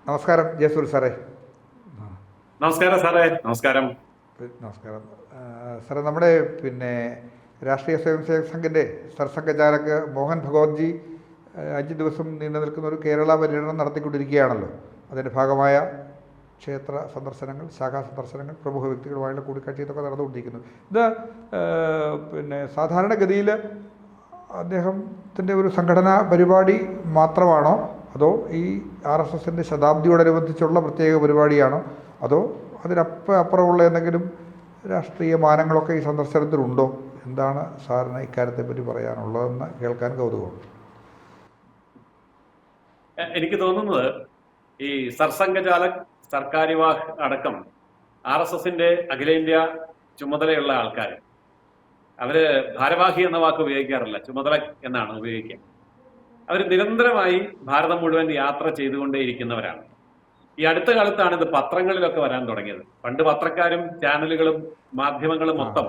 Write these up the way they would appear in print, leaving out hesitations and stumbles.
നമസ്കാരം ജയസൂരി സാറേ. നമസ്കാരം സാറേ. നമസ്കാരം. നമസ്കാരം സാറേ. നമ്മുടെ രാഷ്ട്രീയ സ്വയംസേവക് സംഘിൻ്റെ സർസംഘചാലക് മോഹൻ ഭഗവത്ജി 5 ദിവസം നീണ്ടു നിൽക്കുന്ന ഒരു കേരള പര്യടനം നടത്തിക്കൊണ്ടിരിക്കുകയാണല്ലോ. അതിൻ്റെ ഭാഗമായ ക്ഷേത്ര സന്ദർശനങ്ങൾ, ശാഖാ സന്ദർശനങ്ങൾ, പ്രമുഖ വ്യക്തികളുമായുള്ള കൂടിക്കാഴ്ച ഇതൊക്കെ നടന്നുകൊണ്ടിരിക്കുന്നു. ഇത് സാധാരണഗതിയിൽ അദ്ദേഹത്തിൻ്റെ ഒരു സംഘടനാ പരിപാടി മാത്രമാണോ, അതോ ഈ RSSൻ്റെ ശതാബ്ദിയോടനുബന്ധിച്ചുള്ള പ്രത്യേക പരിപാടിയാണോ, അതോ അപ്പുറമുള്ള എന്തെങ്കിലും രാഷ്ട്രീയ മാനങ്ങളൊക്കെ ഈ സന്ദർശനത്തിലുണ്ടോ? എന്താണ് സാറിന് ഇക്കാര്യത്തെപ്പറ്റി പറയാനുള്ളതെന്ന് കേൾക്കാൻ കൗതുകമുണ്ട്. എനിക്ക് തോന്നുന്നത് ഈ സർസംഘചാലക്, സർക്കാരിവാഹ് അടക്കം RSSന്റെ അഖിലേന്ത്യാ ചുമതലയുള്ള ആൾക്കാർ, അവര് ഭാരവാഹി എന്ന വാക്ക് ഉപയോഗിക്കാറില്ല, ചുമതല എന്നാണ് ഉപയോഗിക്കുക. അവർ നിരന്തരമായി ഭാരതം മുഴുവൻ യാത്ര ചെയ്തുകൊണ്ടേയിരിക്കുന്നവരാണ്. ഈ അടുത്ത കാലത്താണ് ഇത് പത്രങ്ങളിലൊക്കെ വരാൻ തുടങ്ങിയത്. പണ്ട് പത്രക്കാരും ചാനലുകളും മാധ്യമങ്ങളും മൊത്തം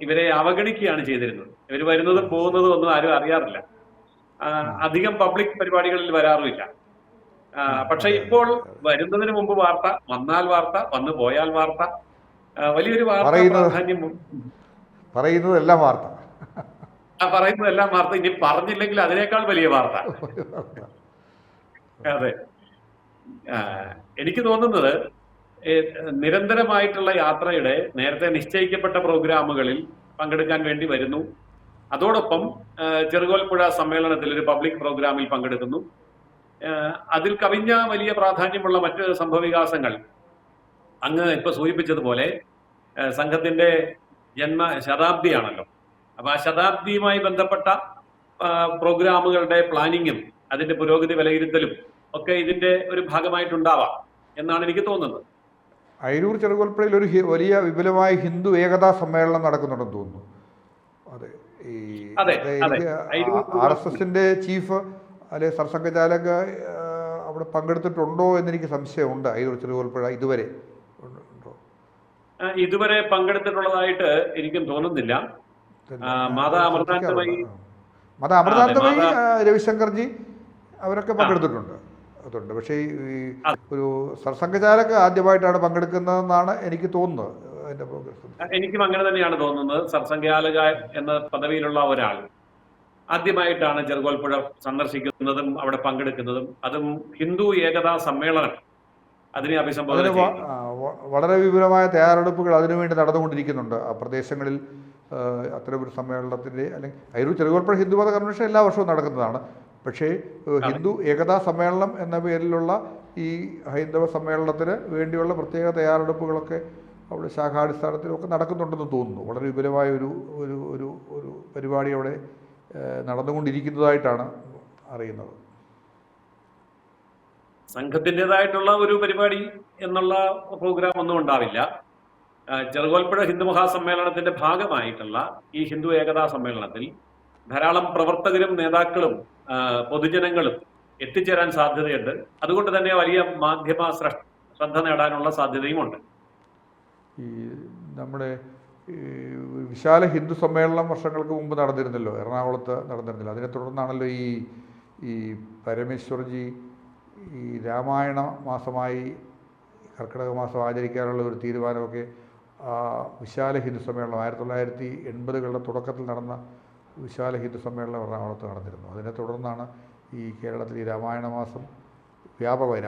ഇവരെ അവഗണിക്കുകയാണ് ചെയ്തിരുന്നത്. ഇവർ വരുന്നതും പോകുന്നതും ഒന്നും ആരും അറിയാറില്ല. അധികം പബ്ലിക് പരിപാടികളിൽ വരാറുമില്ല. പക്ഷെ ഇപ്പോൾ വരുന്നതിന് മുമ്പ് വാർത്ത, വന്നാൽ വാർത്ത, വന്നു പോയാൽ വാർത്ത, വലിയൊരു വാർത്ത പ്രാധാന്യം, പറയുന്നതെല്ലാം വാർത്ത, പറയുന്നതെല്ലാം വാർത്ത. ഇനി പറഞ്ഞില്ലെങ്കിൽ അതിനേക്കാൾ വലിയ വാർത്ത. അതെ, എനിക്ക് തോന്നുന്നത് നിരന്തരമായിട്ടുള്ള യാത്രയുടെ നേരത്തെ നിശ്ചയിക്കപ്പെട്ട പ്രോഗ്രാമുകളിൽ പങ്കെടുക്കാൻ വേണ്ടി വരുന്നു. അതോടൊപ്പം ചെറുകോൽപ്പുഴ സമ്മേളനത്തിൽ ഒരു പബ്ലിക് പ്രോഗ്രാമിൽ പങ്കെടുക്കുന്നു. അതിൽ കവിഞ്ഞ വലിയ പ്രാധാന്യമുള്ള മറ്റ് സംഭവവികാസങ്ങൾ അങ്ങ് ഇപ്പൊ സൂചിപ്പിച്ചതുപോലെ സംഘത്തിന്റെ ശതാബ്ദിയാണല്ലോ. അപ്പൊ ആ ശതാബ്ദിയുമായി ബന്ധപ്പെട്ട പ്രോഗ്രാമുകളുടെ പ്ലാനിങ്ങും അതിന്റെ പുരോഗതി വിലയിരുത്തലും ഒക്കെ ഇതിന്റെ ഒരു ഭാഗമായിട്ടുണ്ടാവാം എന്നാണ് എനിക്ക് തോന്നുന്നത്. അയിരൂർ ചെറുകോൽപ്പുഴയിൽ ഒരു വലിയ വിപുലമായ ഹിന്ദു ഏകതാ സമ്മേളനം നടക്കുന്നുണ്ടെന്ന് തോന്നുന്നു. അതെ, RSSന്റെ ചീഫ് അല്ലെ സർസംഘചാലക് അവിടെ പങ്കെടുത്തിട്ടുണ്ടോ എന്നെനിക്ക് സംശയമുണ്ട്. അയിരൂർ ചെറുകോൽപ്പുഴ ഇതുവരെ പങ്കെടുത്തിട്ടുള്ളതായിട്ട് എനിക്കും തോന്നുന്നില്ല. മാതാ അമൃതാനന്ദമയി, രവിശങ്കർജി അവരൊക്കെ പങ്കെടുത്തിട്ടുണ്ട്. അതുണ്ട്. പക്ഷേ ഈ ഒരു സർസംഘചാലക് ആദ്യമായിട്ടാണ് പങ്കെടുക്കുന്നതെന്നാണ് എനിക്ക് തോന്നുന്നത്. അതിന്റെ പ്രോഗ്രസ് എനിക്കും അങ്ങനെ തന്നെയാണ് തോന്നുന്നത്. സർസംഘചാലക എന്ന പദവിയിലുള്ള ഒരാൾ ആദ്യമായിട്ടാണ് ചെറുകോൽപ്പുഴ സന്ദർശിക്കുന്നതും അവിടെ പങ്കെടുക്കുന്നതും. അതും ഹിന്ദു ഏകതാ സമ്മേളനം അതിനെ അഭിസംബോധന ചെയ്യുന്നു. വളരെ വിപുലമായ തയ്യാറെടുപ്പുകൾ അതിനുവേണ്ടി നടന്നുകൊണ്ടിരിക്കുന്നുണ്ട് ആ പ്രദേശങ്ങളിൽ. അത്തരമൊരു സമ്മേളനത്തിൻ്റെ, അല്ലെങ്കിൽ അയിരൂർ ചെറുകോൽപ്പുഴ ഹിന്ദുമത കൺവെൻഷൻ എല്ലാ വർഷവും നടക്കുന്നതാണ്. പക്ഷേ ഹിന്ദു ഏകതാ സമ്മേളനം എന്ന പേരിലുള്ള ഈ ഹൈന്ദവ സമ്മേളനത്തിന് വേണ്ടിയുള്ള പ്രത്യേക തയ്യാറെടുപ്പുകളൊക്കെ അവിടെ ശാഖാടിസ്ഥാനത്തിലൊക്കെ നടക്കുന്നുണ്ടെന്ന് തോന്നുന്നു. വളരെ വിപുലമായ ഒരു ഒരു ഒരു ഒരു പരിപാടി അവിടെ നടന്നുകൊണ്ടിരിക്കുന്നതായിട്ടാണ് അറിയുന്നത്. സംഘത്തിൻ്റെതായിട്ടുള്ള ഒരു പരിപാടി എന്നുള്ള പ്രോഗ്രാം ഒന്നും ഉണ്ടാവില്ല. ചെറുകോൽപ്പുഴ ഹിന്ദു മഹാസമ്മേളനത്തിന്റെ ഭാഗമായിട്ടുള്ള ഈ ഹിന്ദു ഏകതാ സമ്മേളനത്തിൽ ധാരാളം പ്രവർത്തകരും നേതാക്കളും പൊതുജനങ്ങളും എത്തിച്ചേരാൻ സാധ്യതയുണ്ട്. അതുകൊണ്ട് തന്നെ വലിയ മാധ്യമ ശ്രദ്ധ നേടാനുള്ള സാധ്യതയുമുണ്ട്. ഈ നമ്മുടെ വിശാല ഹിന്ദു സമ്മേളനം വർഷങ്ങൾക്ക് മുമ്പ് നടന്നിരുന്നല്ലോ, എറണാകുളത്ത് നടന്നിരുന്നില്ല. അതിനെ തുടർന്നാണല്ലോ ഈ പരമേശ്വർജി ഈ രാമായണ മാസമായി കർക്കിടക മാസം ആചരിക്കാനുള്ള ഒരു തീരുമാനമൊക്കെ വിശാല ഹിന്ദു സമ്മേളനം 1980കളുടെ തുടക്കത്തിൽ നടന്ന വിശാല ഹിന്ദു സമ്മേളനം എറണാകുളത്ത് നടന്നിരുന്നു. അതിനെ തുടർന്നാണ് ഈ കേരളത്തിൽ ഈ രാമായണ മാസം വ്യാപകമായി,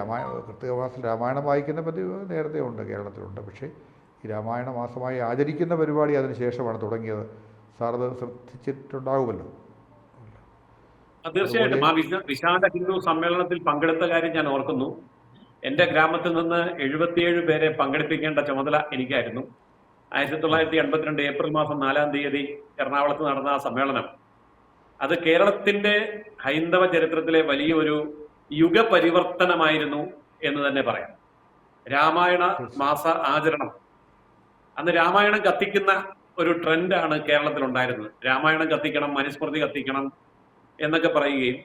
കർക്കിടക മാസം രാമായണം വായിക്കുന്ന പതിവ് നേരത്തെ ഉണ്ട്, കേരളത്തിലുണ്ട്. പക്ഷേ ഈ രാമായണ മാസമായി ആചരിക്കുന്ന പരിപാടി അതിന് ശേഷമാണ് തുടങ്ങിയത്. സാറത് ശ്രദ്ധിച്ചിട്ടുണ്ടാകുമല്ലോ. തീർച്ചയായിട്ടും ആ വിശാല ഹിന്ദു സമ്മേളനത്തിൽ പങ്കെടുത്ത കാര്യം ഞാൻ ഓർക്കുന്നു. എന്റെ ഗ്രാമത്തിൽ നിന്ന് 77 പേരെ പങ്കെടുപ്പിക്കേണ്ട ചുമതല എനിക്കായിരുന്നു. 1982 ഏപ്രിൽ മാസം 4-ാം തീയതി എറണാകുളത്ത് നടന്ന ആ സമ്മേളനം, അത് കേരളത്തിന്റെ ഹൈന്ദവ ചരിത്രത്തിലെ വലിയൊരു യുഗപരിവർത്തനമായിരുന്നു എന്ന് തന്നെ പറയാം. രാമായണ മാസ ആചരണം, അന്ന് രാമായണം കത്തിക്കുന്ന ഒരു ട്രെൻഡാണ് കേരളത്തിൽ ഉണ്ടായിരുന്നത്. രാമായണം കത്തിക്കണം, മനുസ്മൃതി കത്തിക്കണം എന്നൊക്കെ പറയുകയും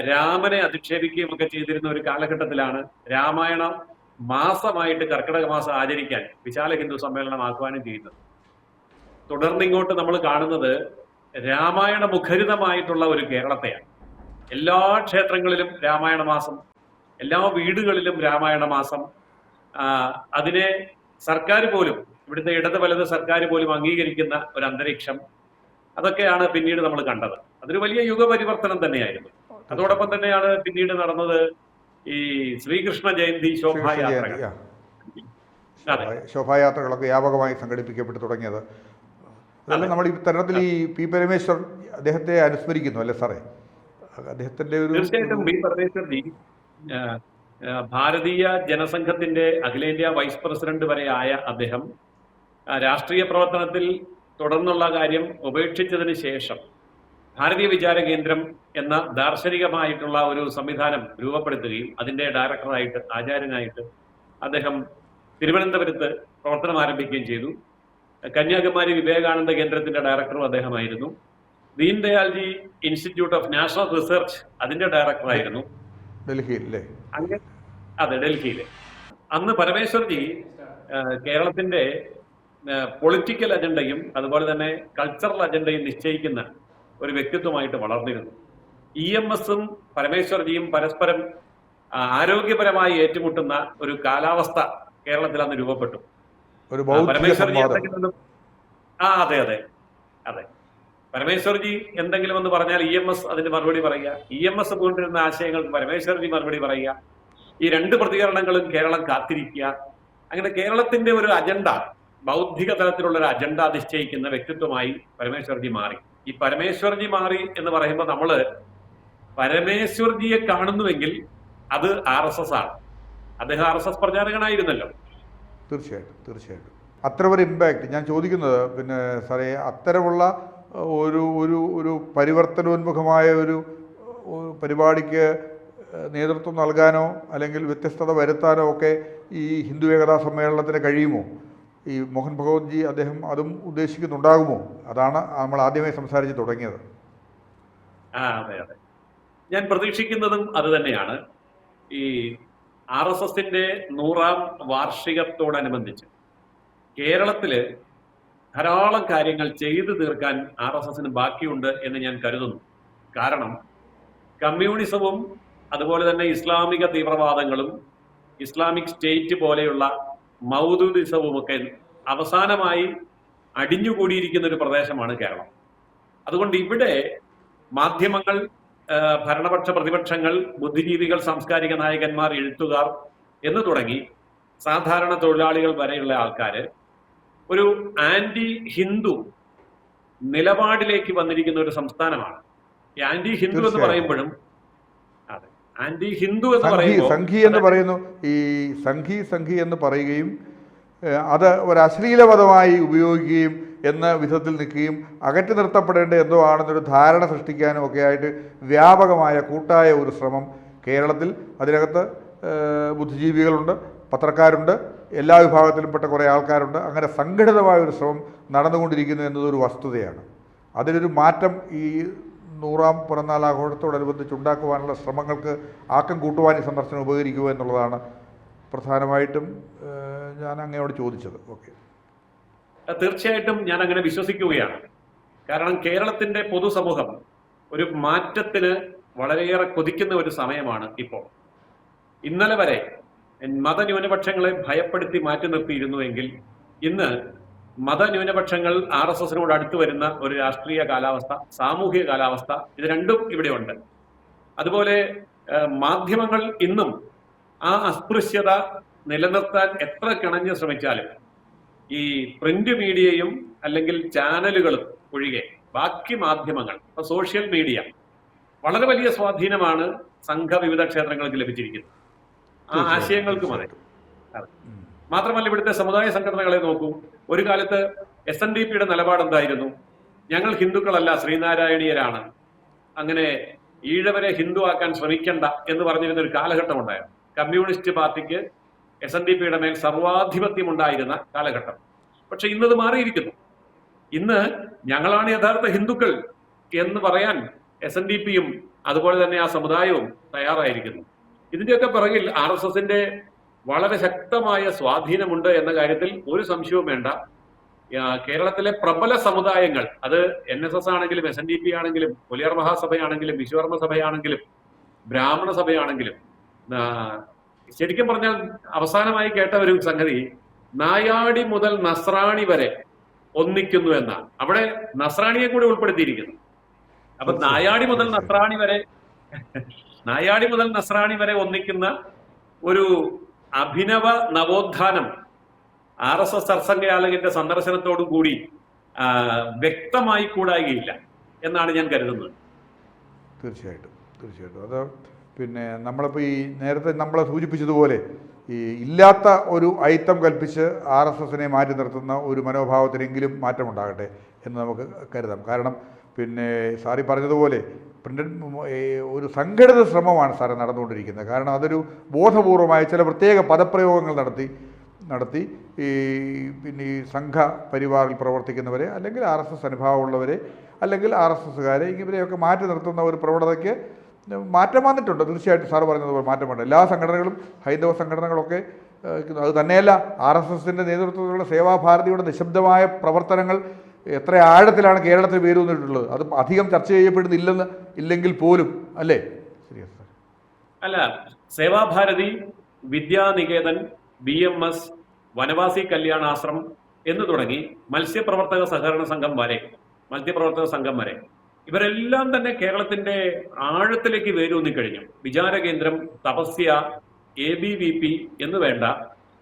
രാമനെ അധിക്ഷേപിക്കുകയും ഒക്കെ ചെയ്തിരുന്ന ഒരു കാലഘട്ടത്തിലാണ് രാമായണ മാസമായിട്ട് കർക്കിടക മാസം ആചരിക്കാൻ വിശാല ഹിന്ദു സമ്മേളനം ആഹ്വാനം ചെയ്യുന്നത്. തുടർന്നിങ്ങോട്ട് നമ്മൾ കാണുന്നത് രാമായണ മുഖരിതമായിട്ടുള്ള ഒരു കേരളത്തെയാണ്. എല്ലാ ക്ഷേത്രങ്ങളിലും രാമായണ മാസം, എല്ലാ വീടുകളിലും രാമായണ മാസം, അതിനെ സർക്കാർ പോലും, ഇവിടുത്തെ ഇടത് വലത് സർക്കാർ പോലും അംഗീകരിക്കുന്ന ഒരു അന്തരീക്ഷം, അതൊക്കെയാണ് പിന്നീട് നമ്മൾ കണ്ടത്. അതൊരു വലിയ യുഗപരിവർത്തനം തന്നെയായിരുന്നു. അതോടൊപ്പം തന്നെയാണ് പിന്നീട് നടന്നത് ഈ ശ്രീകൃഷ്ണ ജയന്തി ശോഭായാത്രകൾ. ശോഭായാത്രകളൊക്കെ വ്യാപകമായി സംഘടിപ്പിക്കപ്പെട്ടു തുടങ്ങിയത്. അതല്ല, നമ്മൾ ഈ തരുണത്തിൽ ഈ പി പരമേശ്വർ അദ്ദേഹത്തെ അനുസ്മരിക്കുന്നു അല്ലേ സാറേ? അദ്ദേഹത്തിന്റെ ഒരു തീർച്ചയായിട്ടും പി പരമേശ്വർജി ഭാരതീയ ജനസംഘത്തിന്റെ അഖിലേന്ത്യാ വൈസ് പ്രസിഡന്റ് വരെ ആയ അദ്ദേഹം രാഷ്ട്രീയ പ്രവർത്തനത്തിൽ തുടർന്നുള്ള കാര്യം ഉപേക്ഷിച്ചതിന് ശേഷം ഭാരതീയ വിചാര കേന്ദ്രം എന്ന ദാർശനികമായിട്ടുള്ള ഒരു സംവിധാനം രൂപപ്പെടുത്തുകയും അതിന്റെ ഡയറക്ടറായിട്ട്, ആചാര്യനായിട്ട് അദ്ദേഹം തിരുവനന്തപുരത്ത് പ്രവർത്തനം ആരംഭിക്കുകയും ചെയ്തു. കന്യാകുമാരി വിവേകാനന്ദ കേന്ദ്രത്തിന്റെ ഡയറക്ടറും അദ്ദേഹമായിരുന്നു. ദീൻദയാൽജി ഇൻസ്റ്റിറ്റ്യൂട്ട് ഓഫ് നാഷണൽ റിസർച്ച് അതിന്റെ ഡയറക്ടറായിരുന്നു ഡൽഹിയിലെ. അതെ, ഡൽഹിയിലെ. അന്ന് പരമേശ്വർജി കേരളത്തിന്റെ പൊളിറ്റിക്കൽ അജണ്ടയും അതുപോലെ തന്നെ കൾച്ചറൽ അജണ്ടയും നിശ്ചയിക്കുന്ന ഒരു വ്യക്തിത്വമായിട്ട് വളർന്നിരുന്നു. EMSഉം പരമേശ്വർജിയും പരസ്പരം ആരോഗ്യപരമായി ഏറ്റുമുട്ടുന്ന ഒരു കാലാവസ്ഥ കേരളത്തിൽ അന്ന് രൂപപ്പെട്ടു. പരമേശ്വർജി എന്തെങ്കിലും അതെ അതെ അതെ പരമേശ്വർജി എന്തെങ്കിലും എന്ന് പറഞ്ഞാൽ EMS അതിന് മറുപടി പറയുക, EMS കൊണ്ടിരുന്ന ആശയങ്ങൾക്ക് പരമേശ്വർജി മറുപടി പറയുക. ഈ രണ്ട് പ്രതികരണങ്ങളും കേരളം കാത്തിരിക്കുക. അങ്ങനെ കേരളത്തിന്റെ ഒരു അജണ്ട, ബൗദ്ധിക തലത്തിലുള്ള ഒരു അജണ്ട നിശ്ചയിക്കുന്ന വ്യക്തിത്വമായി പരമേശ്വർജി മാറി. ഈ പരമേശ്വർജി മാറി എന്ന് പറയുമ്പോൾ നമ്മള് പരമേശ്വർജിയെ കാണുന്നുവെങ്കിൽ അത് RSS ആണ്. അദ്ദേഹം RSS പ്രചാരകനായിരുന്നല്ലോ. തീർച്ചയായിട്ടും തീർച്ചയായിട്ടും അത്തരമൊരു ഇമ്പാക്റ്റ് ഞാൻ ചോദിക്കുന്നത്, പിന്നെ സാറേ, അത്തരമുള്ള ഒരു ഒരു ഒരു പരിവർത്തനോന്മുഖമായ ഒരു പരിപാടിക്ക് നേതൃത്വം നൽകാനോ അല്ലെങ്കിൽ വ്യത്യസ്തത വരുത്താനോ ഒക്കെ ഈ ഹിന്ദു ഏകതാ സമ്മേളനത്തിന് കഴിയുമോ? ഈ മോഹൻ ഭഗവത്ജി അദ്ദേഹം അതും ഉദ്ദേശിക്കുന്നുണ്ടാകുമോ? അതാണ് നമ്മൾ ആദ്യമേ സംസാരിച്ച് തുടങ്ങിയത്. അതെ അതെ, ഞാൻ പ്രതീക്ഷിക്കുന്നതും അത് തന്നെയാണ്. ഈ RSSന്റെ 100ാം വാർഷികത്തോടനുബന്ധിച്ച് കേരളത്തില് ധാരാളം കാര്യങ്ങൾ ചെയ്തു തീർക്കാൻ RSSന് ബാക്കിയുണ്ട് എന്ന് ഞാൻ കരുതുന്നു. കാരണം കമ്മ്യൂണിസവും അതുപോലെ തന്നെ ഇസ്ലാമിക തീവ്രവാദങ്ങളും ഇസ്ലാമിക് സ്റ്റേറ്റ് പോലെയുള്ള മൗദൂദിസവുമൊക്കെ അവസാനമായി അടിഞ്ഞുകൂടിയിരിക്കുന്ന ഒരു പ്രദേശമാണ് കേരളം. അതുകൊണ്ട് ഇവിടെ മാധ്യമങ്ങൾ, ഭരണപക്ഷ പ്രതിപക്ഷങ്ങൾ, ബുദ്ധിജീവികൾ, സാംസ്കാരിക നായകന്മാർ, എഴുത്തുകാർ എന്ന് തുടങ്ങി സാധാരണ തൊഴിലാളികൾ വരെയുള്ള ആൾക്കാര് ഒരു ആന്റി ഹിന്ദു നിലപാടിലേക്ക് വന്നിരിക്കുന്ന ഒരു സംസ്ഥാനമാണ്. ഈ ആന്റി ഹിന്ദു എന്ന് പറയുമ്പോഴും ആന്റി ഹിന്ദു എന്ന് പറയുമ്പോൾ സംഘി എന്ന് പറയുന്നു, ഈ സംഘി എന്ന് പറയുകയും അത് ഒരു അശ്ലീല പദമായി ഉപയോഗിക്കുകയും എന്ന വിധത്തിൽ നിൽക്കുകയും അകറ്റി നിർത്തപ്പെടേണ്ട എന്തോ ആണെന്നൊരു ധാരണ സൃഷ്ടിക്കാനും ഒക്കെ ആയിട്ട് വ്യാപകമായ കൂട്ടായ ഒരു ശ്രമം കേരളത്തിൽ, അതിനകത്ത് ബുദ്ധിജീവികളുണ്ട്, പത്രക്കാരുണ്ട്, എല്ലാ വിഭാഗത്തിലുംപ്പെട്ട കുറേ ആൾക്കാരുണ്ട്. അങ്ങനെ സംഘടിതമായ ഒരു ശ്രമം നടന്നുകൊണ്ടിരിക്കുന്നു എന്നതൊരു വസ്തുതയാണ്. അതിനൊരു മാറ്റം ഈ 100ാം പിറന്നാൾ ആഘോഷത്തോടനുബന്ധിച്ച് ഉണ്ടാക്കുവാനുള്ള ശ്രമങ്ങൾക്ക് ആക്കം കൂട്ടുവാൻ ഈ സന്ദർശനം ഉപകരിക്കുക എന്നുള്ളതാണ് പ്രധാനമായിട്ടും ഞാൻ അങ്ങയോട് ചോദിച്ചത്. ഓക്കെ, തീർച്ചയായിട്ടും ഞാൻ അങ്ങനെ വിശ്വസിക്കുകയാണ്. കാരണം കേരളത്തിന്റെ പൊതുസമൂഹം ഒരു മാറ്റത്തിന് വളരെയേറെ കൊതിക്കുന്ന ഒരു സമയമാണ് ഇപ്പോൾ. ഇന്നലെ വരെ മതന്യൂനപക്ഷങ്ങളെ ഭയപ്പെടുത്തി മാറ്റി നിർത്തിയിരുന്നുവെങ്കിൽ ഇന്ന് മതന്യൂനപക്ഷങ്ങൾ RSSനോട് അടുത്തു വരുന്ന ഒരു രാഷ്ട്രീയ കാലാവസ്ഥ, സാമൂഹിക കാലാവസ്ഥ, ഇത് രണ്ടും ഇവിടെ ഉണ്ട്. അതുപോലെ മാധ്യമങ്ങൾ ഇന്നും ആ അസ്പൃശ്യത നിലനിർത്താൻ എത്ര കിണഞ്ഞ് ശ്രമിച്ചാലും ഈ പ്രിന്റ് മീഡിയയും അല്ലെങ്കിൽ ചാനലുകളും ഒഴികെ ബാക്കി മാധ്യമങ്ങൾ, സോഷ്യൽ മീഡിയ വളരെ വലിയ സ്വാധീനമാണ് സംഘ വിവിധ ക്ഷേത്രങ്ങൾക്ക് ലഭിച്ചിരിക്കുന്നത്. ആ ആശയങ്ങൾക്ക് മതി. മാത്രമല്ല ഇവിടുത്തെ സമുദായ സംഘടനകളെ നോക്കൂ. ഒരു കാലത്ത് SNDPയുടെ നിലപാട് എന്തായിരുന്നു? ഞങ്ങൾ ഹിന്ദുക്കളല്ല, ശ്രീനാരായണീയരാണ്, അങ്ങനെ ഈഴവരെ ഹിന്ദു ആക്കാൻ ശ്രമിക്കണ്ട എന്ന് പറഞ്ഞിരുന്ന ഒരു കാലഘട്ടം ഉണ്ടായിരുന്നു. കമ്മ്യൂണിസ്റ്റ് പാർട്ടിക്ക് SNDPയുടെ മേൽ സർവാധിപത്യം ഉണ്ടായിരുന്ന കാലഘട്ടം. പക്ഷെ ഇന്നത് മാറിയിരിക്കുന്നു. ഇന്ന് ഞങ്ങളാണ് യഥാർത്ഥ ഹിന്ദുക്കൾ എന്ന് പറയാൻ SNDPയും അതുപോലെ തന്നെ ആ സമുദായവും തയ്യാറായിരിക്കുന്നു. ഇതിന്റെയൊക്കെ പിറകിൽ RSSന്റെ വളരെ ശക്തമായ സ്വാധീനമുണ്ട് എന്ന കാര്യത്തിൽ ഒരു സംശയവും വേണ്ട. കേരളത്തിലെ പ്രബല സമുദായങ്ങൾ, അത് NSS ആണെങ്കിലും SNDP ആണെങ്കിലും ഒലിയർ മഹാസഭയാണെങ്കിലും വിശ്വകർമ്മ സഭയാണെങ്കിലും ബ്രാഹ്മണ സഭയാണെങ്കിലും ശരിക്കും പറഞ്ഞാൽ അവസാനമായി കേട്ട ഒരു സംഗതി നായാടി മുതൽ നസ്രാണി വരെ ഒന്നിക്കുന്നു എന്നാണ്. അവിടെ നസ്രാണിയെ കൂടി ഉൾപ്പെടുത്തിയിരിക്കുന്നു. അപ്പൊ നായാടി മുതൽ നസ്രാണി വരെ ഒന്നിക്കുന്ന ഒരു അഭിനവ നവോത്ഥാനം RSS സർസംഘചാലകന്റെ സന്ദർശനത്തോടു കൂടി വ്യക്തമായി കൂടായികയില്ല എന്നാണ് ഞാൻ കരുതുന്നത്. തീർച്ചയായിട്ടും അത് പിന്നെ നമ്മളിപ്പോൾ ഈ നേരത്തെ നമ്മളെ സൂചിപ്പിച്ചതുപോലെ ഈ ഇല്ലാത്ത ഒരു ഐത്തം കൽപ്പിച്ച് RSSനെ മാറ്റി നിർത്തുന്ന ഒരു മനോഭാവത്തിനെങ്കിലും മാറ്റമുണ്ടാകട്ടെ എന്ന് നമുക്ക് കരുതാം. കാരണം പിന്നെ സാറി പറഞ്ഞതുപോലെ ഒരു സംഘടിത ശ്രമമാണ് സാറേ നടന്നുകൊണ്ടിരിക്കുന്നത്. കാരണം അതൊരു ബോധപൂർവമായ ചില പ്രത്യേക പദപ്രയോഗങ്ങൾ നടത്തി ഈ പിന്നെ ഈ സംഘ പരിവാറിൽ പ്രവർത്തിക്കുന്നവരെ അല്ലെങ്കിൽ RSS അനുഭാവമുള്ളവരെ അല്ലെങ്കിൽ RSSകാരെ ഇവരെയൊക്കെ മാറ്റി നിർത്തുന്ന ഒരു പ്രവണതയ്ക്ക് മാറ്റം വന്നിട്ടുണ്ട്. തീർച്ചയായിട്ടും സാറ് പറഞ്ഞതുപോലെ മാറ്റം വന്നു. എല്ലാ സംഘടനകളും, ഹൈന്ദവ സംഘടനകളൊക്കെ, അത് തന്നെയല്ല RSSൻ്റെ നേതൃത്വത്തിലുള്ള സേവാഭാരതിയുടെ നിശബ്ദമായ പ്രവർത്തനങ്ങൾ എത്ര ആഴത്തിലാണ് കേരളത്തിൽ വേരൂന്നിട്ടുള്ളത്. അത് അധികം ചർച്ച ചെയ്യപ്പെടുന്നില്ലെങ്കിൽ പോലും അല്ലേ? ശരിയാണ് സാർ. അല്ല, സേവാഭാരതി, വിദ്യാനികേതൻ, BMS, വനവാസി കല്യാണാശ്രം എന്ന് തുടങ്ങി മത്സ്യപ്രവർത്തക സംഘം വരെ ഇവരെല്ലാം തന്നെ കേരളത്തിന്റെ ആഴത്തിലേക്ക് വേരൂന്നിക്കഴിഞ്ഞു. വിചാരകേന്ദ്രം, തപസ്യ, ABVP എന്ന് വേണ്ട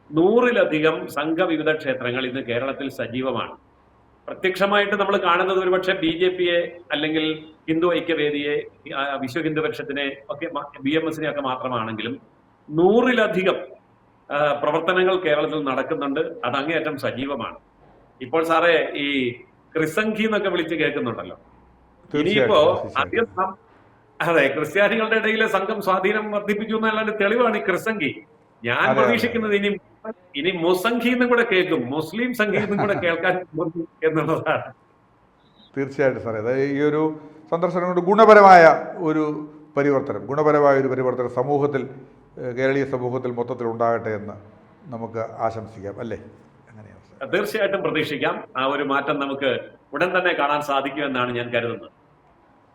100-ലധികം സംഘവിവിധ ക്ഷേത്രങ്ങൾ ഇന്ന് കേരളത്തിൽ സജീവമാണ്. പ്രത്യക്ഷമായിട്ട് നമ്മൾ കാണുന്നത് ഒരുപക്ഷെ BJPയെ അല്ലെങ്കിൽ ഹിന്ദു ഐക്യവേദിയെ, വിശ്വ ഹിന്ദു പരിഷത്തിനെ ഒക്കെ, BMSനെ ഒക്കെ മാത്രമാണെങ്കിലും 100-ലധികം പ്രവർത്തനങ്ങൾ കേരളത്തിൽ നടക്കുന്നുണ്ട്. അത് അങ്ങേയറ്റം സജീവമാണ്. ഇപ്പോൾ സാറേ ഈ ക്രിസംഖി എന്നൊക്കെ വിളിച്ച് കേൾക്കുന്നുണ്ടല്ലോ. ഇനിയിപ്പോ അതെ, ക്രിസ്ത്യാനികളുടെ ഇടയിലെ സംഘം സ്വാധീനം വർദ്ധിപ്പിച്ചു എന്നല്ലാണ്ട് തെളിവാണ് ഈ ക്രിസംഖി. ഞാൻ പ്രതീക്ഷിക്കുന്നത് ഇനി മുസംഖി എന്നും കൂടെ കേൾക്കും, മുസ്ലിം സംഘി എന്നും കൂടെ കേൾക്കാൻ എന്നുള്ളതാണ്. തീർച്ചയായിട്ടും സാറേ, അതായത് ഈ ഒരു സന്ദർശനം കൊണ്ട് ഗുണപരമായ ഒരു പരിവർത്തനം സമൂഹത്തിൽ, കേരളീയ സമൂഹത്തിൽ മൊത്തത്തിൽ ഉണ്ടാകട്ടെ എന്ന് നമുക്ക് ആശംസിക്കാം, അല്ലേ? അങ്ങനെയാണ്. തീർച്ചയായിട്ടും പ്രതീക്ഷിക്കാം. ആ ഒരു മാറ്റം നമുക്ക് ഉടൻ തന്നെ കാണാൻ സാധിക്കുമെന്നാണ് ഞാൻ കരുതുന്നത്.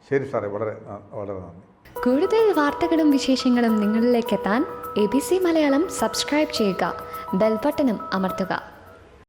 ശരി സാറേ, വളരെ വളരെ നന്ദി. കൂടുതൽ വാർത്തകളും വിശേഷങ്ങളും നിങ്ങളിലേക്ക് എത്താൻ ABC മലയാളം സബ്സ്ക്രൈബ് ചെയ്യുക, ബെൽ ബട്ടണും അമർത്തുക.